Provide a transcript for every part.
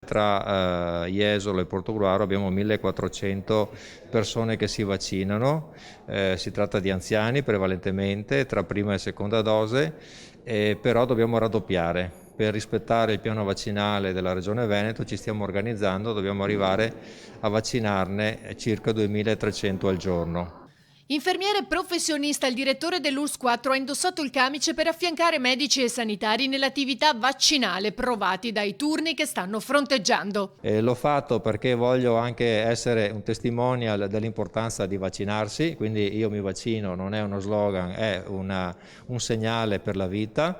Tra Jesolo e Portogruaro abbiamo 1400 persone che si vaccinano, si tratta di anziani prevalentemente, tra prima e seconda dose, però dobbiamo raddoppiare. Per rispettare il piano vaccinale della Regione Veneto ci stiamo organizzando, dobbiamo arrivare a vaccinarne circa 2300 al giorno. Infermiere professionista, il direttore dell'ULSS 4 ha indossato il camice per affiancare medici e sanitari nell'attività vaccinale provati dai turni che stanno fronteggiando. L'ho fatto perché voglio anche essere un testimonial dell'importanza di vaccinarsi, quindi io mi vaccino, non è uno slogan, è un segnale per la vita.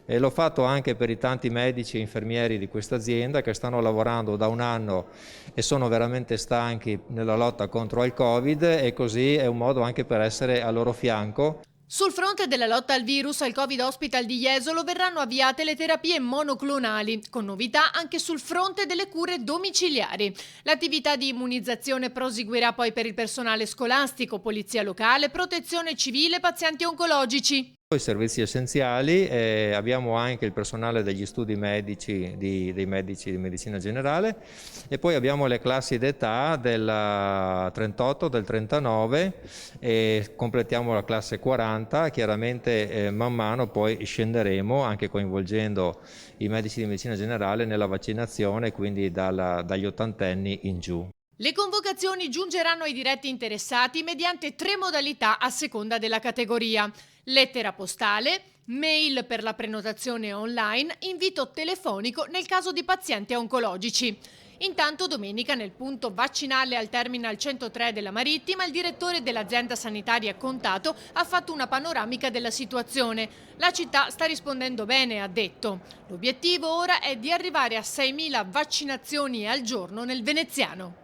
E l'ho fatto anche per i tanti medici e infermieri di questa azienda che stanno lavorando da un anno e sono veramente stanchi nella lotta contro il Covid, e così è un modo anche per essere al loro fianco. Sul fronte della lotta al virus, al Covid Hospital di Jesolo verranno avviate le terapie monoclonali, con novità anche sul fronte delle cure domiciliari. L'attività di immunizzazione proseguirà poi per il personale scolastico, polizia locale, protezione civile, pazienti oncologici. I servizi essenziali, abbiamo anche il personale degli studi medici, dei medici di medicina generale, e poi abbiamo le classi d'età del 38, del 39, e completiamo la classe 40, chiaramente man mano poi scenderemo anche coinvolgendo i medici di medicina generale nella vaccinazione, quindi dagli ottantenni in giù. Le convocazioni giungeranno ai diretti interessati mediante 3 modalità a seconda della categoria: lettera postale, mail per la prenotazione online, invito telefonico nel caso di pazienti oncologici. Intanto domenica nel punto vaccinale al Terminal 103 della Marittima il direttore dell'azienda sanitaria Contato ha fatto una panoramica della situazione. La città sta rispondendo bene, ha detto. L'obiettivo ora è di arrivare a 6.000 vaccinazioni al giorno nel veneziano.